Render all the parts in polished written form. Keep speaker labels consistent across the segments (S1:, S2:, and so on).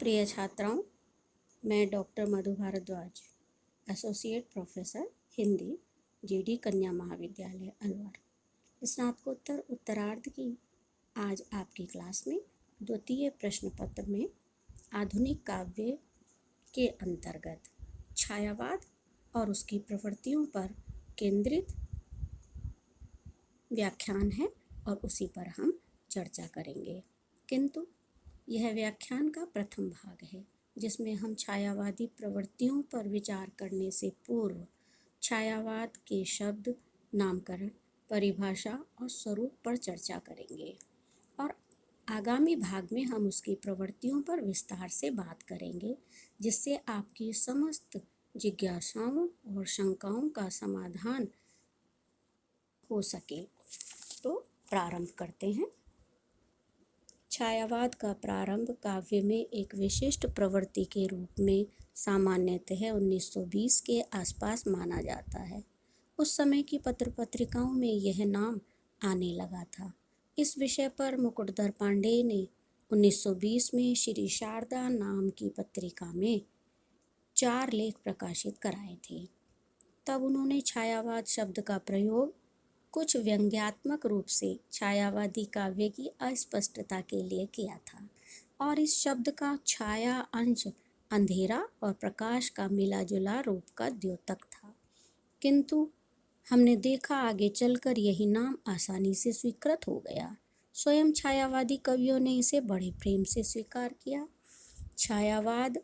S1: प्रिय छात्राओं, मैं doctor Madhu Bhardwaj, associate professor Hindi, GD कन्या महाविद्यालय अलवर, स्नातकोत्तर उत्तरार्ध की आज आपकी क्लास में द्वितीय प्रश्न पत्र में आधुनिक काव्य के अंतर्गत छायावाद और उसकी प्रवृत्तियों पर केंद्रित व्याख्यान है और उसी पर हम चर्चा करेंगे। किंतु यह व्याख्यान का प्रथम भाग है, जिसमें हम छायावादी प्रवृत्तियों पर विचार करने से पूर्व छायावाद के शब्द, नामकरण, परिभाषा और स्वरूप पर चर्चा करेंगे और आगामी भाग में हम उसकी प्रवृत्तियों पर विस्तार से बात करेंगे, जिससे आपकी समस्त जिज्ञासाओं और शंकाओं का समाधान हो सके। तो प्रारंभ करते हैं। छायावाद का प्रारंभ काव्य में एक विशिष्ट प्रवृत्ति के रूप में सामान्यतः 1920 के आसपास माना जाता है। उस समय की पत्र पत्रिकाओं में यह नाम आने लगा था। इस विषय पर मुकुटधर पांडेय ने 1920 में श्री शारदा नाम की पत्रिका में 4 लेख प्रकाशित कराए थे। तब उन्होंने छायावाद शब्द का प्रयोग कुछ व्यंग्यात्मक रूप से छायावादी काव्य की अस्पष्टता के लिए किया था और इस शब्द का छाया अंश अंधेरा और प्रकाश का मिला जुला रूप का द्योतक था। किंतु हमने देखा आगे चलकर यही नाम आसानी से स्वीकृत हो गया। स्वयं छायावादी कवियों ने इसे बड़े प्रेम से स्वीकार किया। छायावाद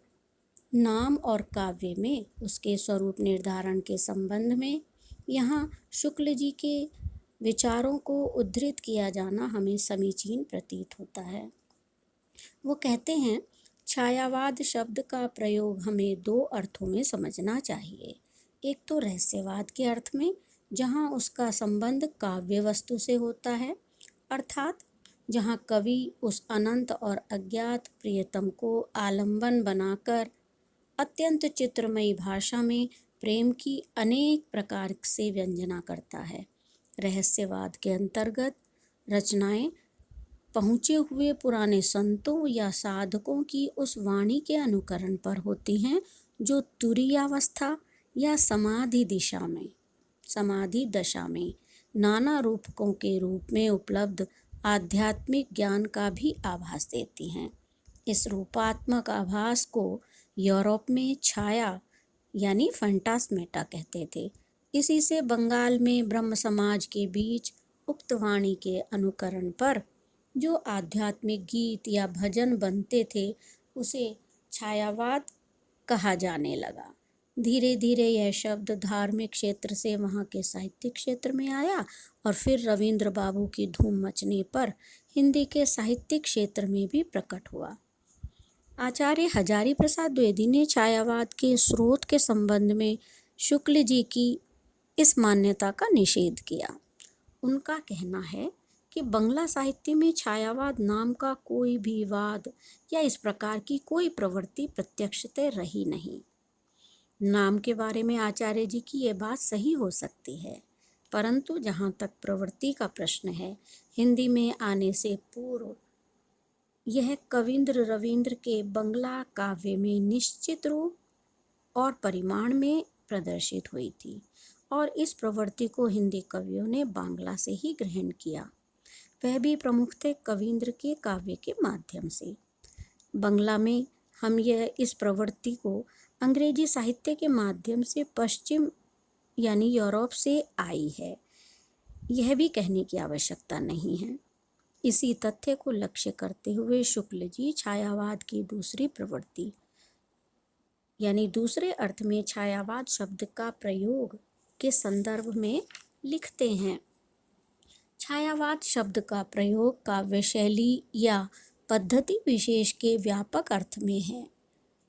S1: नाम और काव्य में उसके स्वरूप निर्धारण के संबंध में यहाँ शुक्ल जी के विचारों को उद्धृत किया जाना हमें समीचीन प्रतीत होता है। वो कहते हैं, छायावाद शब्द का प्रयोग हमें 2 अर्थों में समझना चाहिए। एक तो रहस्यवाद के अर्थ में, जहाँ उसका संबंध काव्य वस्तु से होता है, अर्थात जहाँ कवि उस अनंत और अज्ञात प्रियतम को आलंबन बनाकर अत्यंत चित्रमयी भाषा में प्रेम की अनेक प्रकार से व्यंजना करता है। रहस्यवाद के अंतर्गत रचनाएं पहुँचे हुए पुराने संतों या साधकों की उस वाणी के अनुकरण पर होती हैं, जो तुरीयावस्था या समाधि दशा में नाना रूपकों के रूप में उपलब्ध आध्यात्मिक ज्ञान का भी आभास देती हैं। इस रूपात्मक आभास को यूरोप में छाया यानी फंटास्मेटा कहते थे। इसी से बंगाल में ब्रह्म समाज के बीच उक्त वाणी के अनुकरण पर जो आध्यात्मिक गीत या भजन बनते थे, उसे छायावाद कहा जाने लगा। धीरे धीरे यह शब्द धार्मिक क्षेत्र से वहाँ के साहित्यिक क्षेत्र में आया और फिर रविंद्र बाबू की धूम मचने पर हिंदी के साहित्यिक क्षेत्र में भी प्रकट हुआ। आचार्य हजारी प्रसाद द्विवेदी ने छायावाद के स्रोत के संबंध में शुक्ल जी की इस मान्यता का निषेध किया। उनका कहना है कि बंगला साहित्य में छायावाद नाम का कोई भी वाद या इस प्रकार की कोई प्रवृत्ति प्रत्यक्षतः रही नहीं। नाम के बारे में आचार्य जी की ये बात सही हो सकती है, परंतु जहाँ तक प्रवृत्ति का प्रश्न है, हिंदी में आने से पूर्व यह कविंद्र रविंद्र के बंगला काव्य में निश्चित रूप और परिमाण में प्रदर्शित हुई थी और इस प्रवृत्ति को हिंदी कवियों ने बांग्ला से ही ग्रहण किया, वह भी प्रमुखतः कविंद्र के काव्य के माध्यम से। बंगला में हम इस प्रवृत्ति को अंग्रेजी साहित्य के माध्यम से पश्चिम यानी यूरोप से आई है, यह भी कहने की आवश्यकता नहीं है। इसी तथ्य को लक्ष्य करते हुए शुक्ल जी छायावाद की दूसरी प्रवृत्ति यानी दूसरे अर्थ में छायावाद शब्द का प्रयोग के संदर्भ में लिखते हैं। छायावाद शब्द का प्रयोग काव्य शैली या पद्धति विशेष के व्यापक अर्थ में है।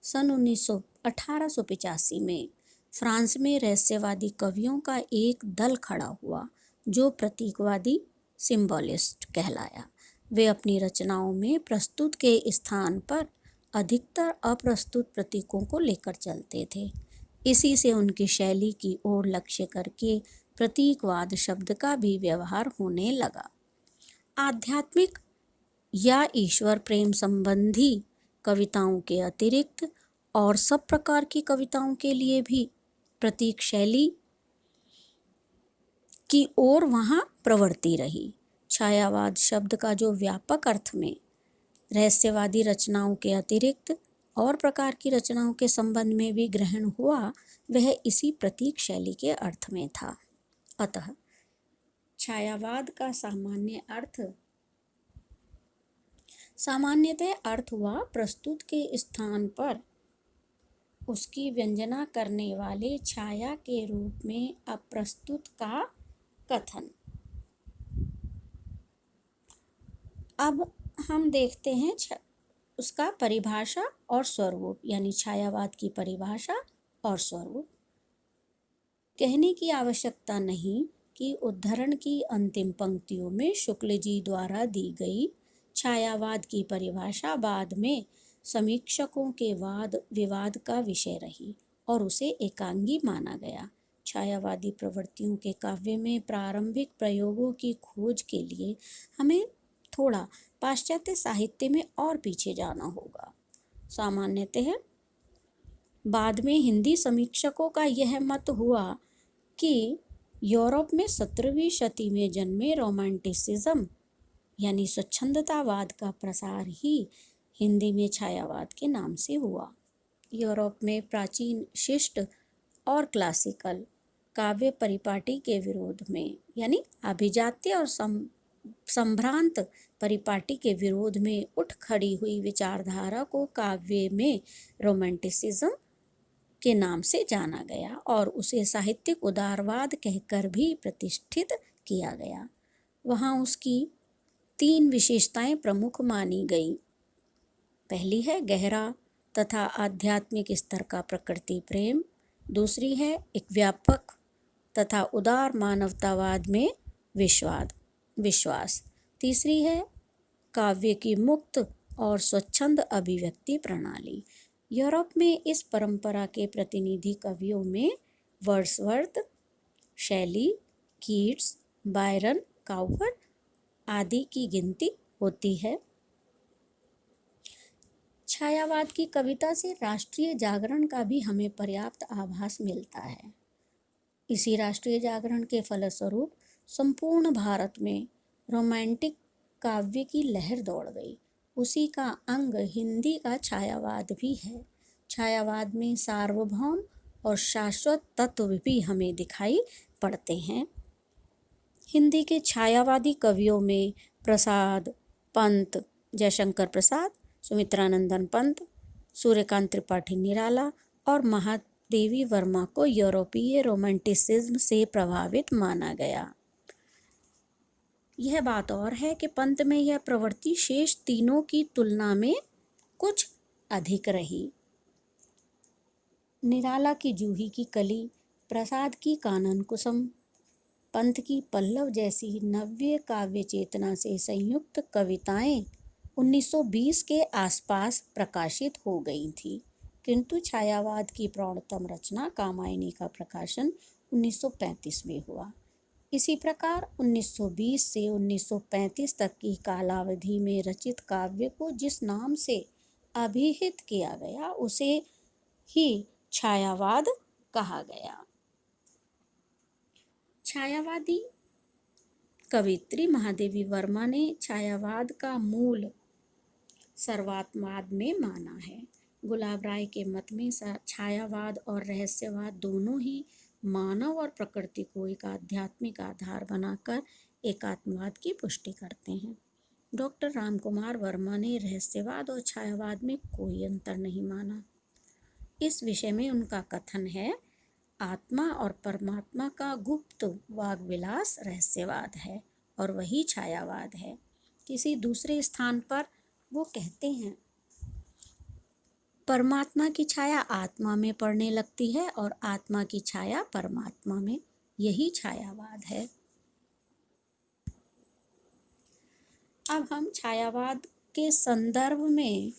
S1: सन 1885 में फ्रांस में रहस्यवादी कवियों का एक दल खड़ा हुआ, जो प्रतीकवादी सिंबॉलिस्ट कहलाया। वे अपनी रचनाओं में प्रस्तुत के स्थान पर अधिकतर अप्रस्तुत प्रतीकों को लेकर चलते थे। इसी से उनकी शैली की ओर लक्ष्य करके प्रतीकवाद शब्द का भी व्यवहार होने लगा। आध्यात्मिक या ईश्वर प्रेम संबंधी कविताओं के अतिरिक्त और सब प्रकार की कविताओं के लिए भी प्रतीक शैली की ओर वहाँ प्रवृत्ति रही। छायावाद शब्द का जो व्यापक अर्थ में रहस्यवादी रचनाओं के अतिरिक्त और प्रकार की रचनाओं के संबंध में भी ग्रहण हुआ, वह इसी प्रतीक शैली के अर्थ में था। अतः छायावाद का सामान्यतः अर्थ हुआ प्रस्तुत के स्थान पर उसकी व्यंजना करने वाले छाया के रूप में अप्रस्तुत का कथन। अब हम देखते हैं उसका परिभाषा और स्वरूप, यानी छायावाद की परिभाषा और स्वरूप। कहने की आवश्यकता नहीं कि उद्धरण की अंतिम पंक्तियों में शुक्ल जी द्वारा दी गई छायावाद की परिभाषा बाद में समीक्षकों के वाद विवाद का विषय रही और उसे एकांगी माना गया। छायावादी प्रवृत्तियों के काव्य में प्रारंभिक प्रयोगों की खोज के लिए हमें थोड़ा पाश्चात्य साहित्य में और पीछे जाना होगा। सामान्यतः बाद में हिंदी समीक्षकों का यह मत हुआ कि यूरोप में 17वीं शती में जन्मे रोमांटिसिज्म यानी स्वच्छंदतावाद का प्रसार ही हिंदी में छायावाद के नाम से हुआ। यूरोप में प्राचीन शिष्ट और क्लासिकल काव्य परिपाटी के विरोध में, यानी अभिजात्य और संभ्रांत परिपाटी के विरोध में उठ खड़ी हुई विचारधारा को काव्य में रोमांटिसिज्म के नाम से जाना गया और उसे साहित्यिक उदारवाद कहकर भी प्रतिष्ठित किया गया। वहाँ उसकी 3 विशेषताएं प्रमुख मानी गई। पहली है गहरा तथा आध्यात्मिक स्तर का प्रकृति प्रेम, दूसरी है एक व्यापक तथा उदार मानवतावाद में विश्वास, तीसरी है काव्य की मुक्त और स्वच्छंद अभिव्यक्ति प्रणाली। यूरोप में इस परंपरा के प्रतिनिधि कवियों में वर्ड्सवर्थ, शैली, कीट्स, बायरन, काउपर आदि की गिनती होती है। छायावाद की कविता से राष्ट्रीय जागरण का भी हमें पर्याप्त आभास मिलता है। इसी राष्ट्रीय जागरण के फलस्वरूप संपूर्ण भारत में रोमांटिक काव्य की लहर दौड़ गई। उसी का अंग हिंदी का छायावाद भी है। छायावाद में सार्वभौम और शाश्वत तत्व भी हमें दिखाई पड़ते हैं। हिंदी के छायावादी कवियों में प्रसाद, पंत, जयशंकर प्रसाद, सुमित्रानंदन पंत, सूर्यकांत त्रिपाठी निराला और महादेवी वर्मा को यूरोपीय रोमांटिसिज्म से प्रभावित माना गया। यह बात और है कि पंत में यह प्रवृत्ति शेष तीनों की तुलना में कुछ अधिक रही। निराला की जूही की कली, प्रसाद की कानन कुसुम, पंत की पल्लव जैसी नव्य काव्य चेतना से संयुक्त कविताएं 1920 के आसपास प्रकाशित हो गई थी, किंतु छायावाद की प्रौढ़तम रचना कामायनी का प्रकाशन 1935 में हुआ। इसी प्रकार 1920 से 1935 तक की कालावधि में रचित काव्य को जिस नाम से अभिहित किया गया उसे ही छायावाद कहा गया। छायावादी कवित्री महादेवी वर्मा ने छायावाद का मूल सर्वात्मवाद में माना है। गुलाब राय के मत में छायावाद और रहस्यवाद दोनों ही मानव और प्रकृति को एक आध्यात्मिक आधार बनाकर एकात्मवाद की पुष्टि करते हैं। डॉक्टर रामकुमार वर्मा ने रहस्यवाद और छायावाद में कोई अंतर नहीं माना। इस विषय में उनका कथन है, आत्मा और परमात्मा का गुप्त वाग्विलास रहस्यवाद है और वही छायावाद है। किसी दूसरे स्थान पर वो कहते हैं, परमात्मा की छाया आत्मा में पड़ने लगती है और आत्मा की छाया परमात्मा में, यही छायावाद है। अब हम छायावाद के संदर्भ में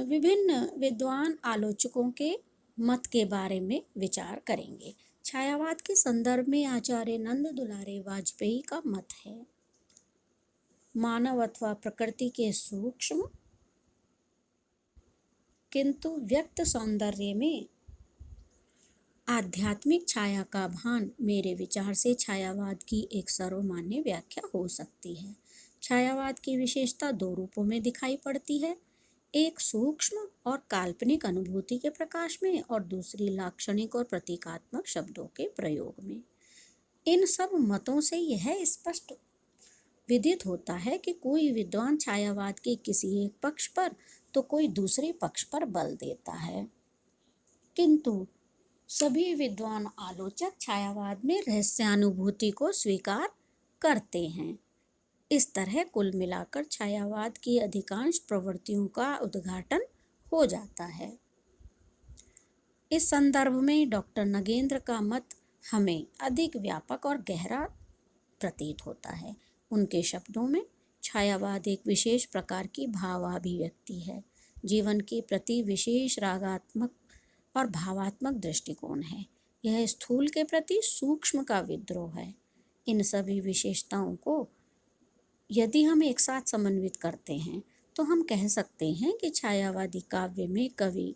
S1: विभिन्न विद्वान आलोचकों के मत के बारे में विचार करेंगे। छायावाद के संदर्भ में आचार्य नंद दुलारे वाजपेयी का मत है, मानव अथवा प्रकृति के सूक्ष्म किंतु व्यक्त सौंदर्य में आध्यात्मिक छाया का भान मेरे विचार से छायावाद की एक सर्वमान्य व्याख्या हो सकती है। छायावाद की विशेषता दो रूपों में दिखाई पड़ती है, एक सूक्ष्म और काल्पनिक अनुभूति के प्रकाश में और दूसरी लाक्षणिक और प्रतीकात्मक शब्दों के प्रयोग में। इन सब मतों से यह स्पष्ट विदित होता है कि कोई विद्वान छायावाद के किसी एक पक्ष पर तो कोई दूसरे पक्ष पर बल देता है, किंतु सभी विद्वान आलोचक छायावाद में रहस्यानुभूति को स्वीकार करते हैं। इस तरह कुल मिलाकर छायावाद की अधिकांश प्रवृत्तियों का उद्घाटन हो जाता है। इस संदर्भ में डॉक्टर नगेंद्र का मत हमें अधिक व्यापक और गहरा प्रतीत होता है। उनके शब्दों में छायावाद एक विशेष प्रकार की भावाभिव्यक्ति है, जीवन के प्रति विशेष रागात्मक और भावात्मक दृष्टिकोण है। यह स्थूल के प्रति सूक्ष्म का विद्रोह है। इन सभी विशेषताओं को यदि हम एक साथ समन्वित करते हैं तो हम कह सकते हैं कि छायावादी काव्य में कवि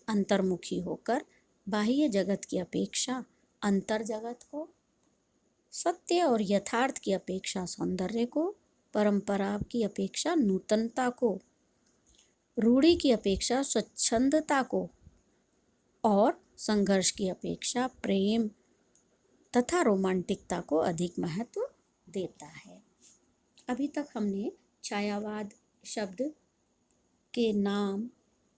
S1: अंतर्मुखी होकर बाह्य जगत की अपेक्षा अंतर जगत को, सत्य और यथार्थ की अपेक्षा सौंदर्य को, परंपरा की अपेक्षा नूतनता को, रूढ़ि की अपेक्षा स्वच्छंदता को और संघर्ष की अपेक्षा प्रेम तथा रोमांटिकता को अधिक महत्व देता है। अभी तक हमने छायावाद शब्द के नाम,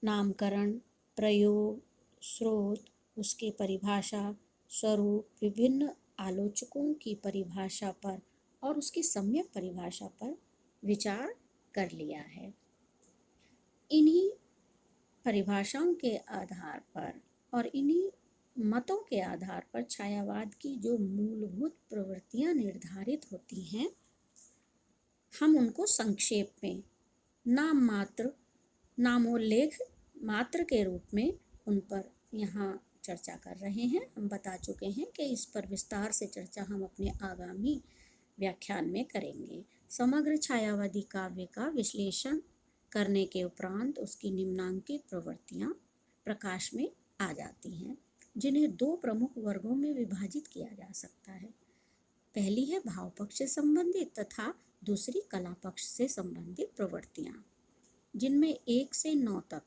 S1: नामकरण, प्रयोग, स्रोत, उसके परिभाषा, स्वरूप, विभिन्न आलोचकों की परिभाषा पर और उसकी सम्यक परिभाषा पर विचार कर लिया है। इन्हीं परिभाषाओं के आधार पर और इन्हीं मतों के आधार पर छायावाद की जो मूलभूत प्रवृत्तियां निर्धारित होती हैं, हम उनको संक्षेप में नामोल्लेख मात्र के रूप में उन पर यहाँ चर्चा कर रहे हैं। हम बता चुके हैं कि इस पर विस्तार से चर्चा हम अपने आगामी व्याख्यान में करेंगे। समग्र छायावादी काव्य का विश्लेषण करने के उपरांत उसकी निम्नांकित प्रवृत्तियाँ प्रकाश में आ जाती हैं, जिन्हें दो प्रमुख वर्गों में विभाजित किया जा सकता है। पहली है भाव पक्ष से संबंधित तथा दूसरी कला पक्ष से संबंधित प्रवृत्तियाँ, जिनमें 1 से 9 तक,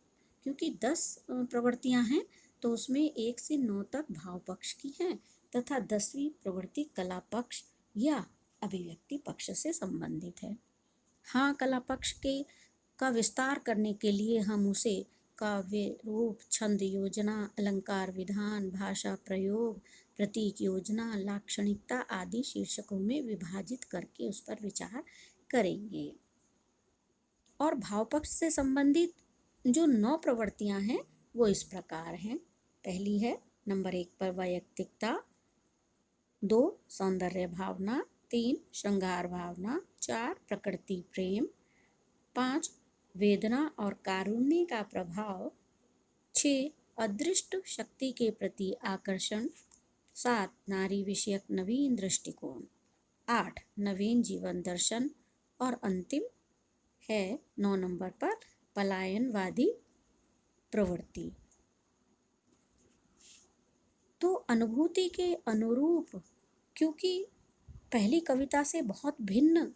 S1: क्योंकि 10 प्रवृत्तियाँ हैं तो उसमें 1 से 9 तक भाव पक्ष की हैं तथा 10वीं प्रवृत्ति कला पक्ष या अभिव्यक्ति पक्ष से संबंधित है। हाँ, कला पक्ष का विस्तार करने के लिए हम उसे काव्य रूप, छंद योजना, अलंकार विधान, भाषा प्रयोग, प्रतीक योजना, लाक्षणिकता आदि शीर्षकों में विभाजित करके उस पर विचार करेंगे। और भाव पक्ष से संबंधित जो 9 प्रवृत्तियां हैं वो इस प्रकार हैं। पहली है नंबर 1 पर वैयक्तिकता, 2 सौंदर्य भावना, 3 श्रृंगार भावना, 4 प्रकृति प्रेम, 5 वेदना और कारुण्य का प्रभाव, 6 अदृष्ट शक्ति के प्रति आकर्षण, 7 नारी विषयक नवीन दृष्टिकोण, 8 नवीन जीवन दर्शन और अंतिम है 9 नंबर पर पलायनवादी प्रवृत्ति। तो अनुभूति के अनुरूप, क्योंकि पहली कविता से बहुत भिन्न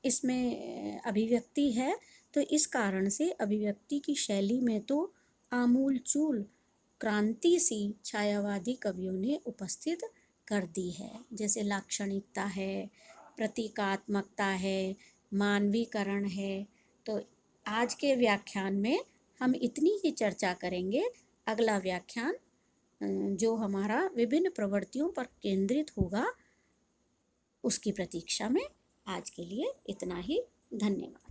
S1: इसमें अभिव्यक्ति है, तो इस कारण से अभिव्यक्ति की शैली में तो आमूलचूल क्रांति सी छायावादी कवियों ने उपस्थित कर दी है। जैसे लाक्षणिकता है, प्रतीकात्मकता है, मानवीकरण है। तो आज के व्याख्यान में हम इतनी ही चर्चा करेंगे। अगला व्याख्यान जो हमारा विभिन्न प्रवृत्तियों पर केंद्रित होगा, उसकी प्रतीक्षा में आज के लिए इतना ही। धन्यवाद।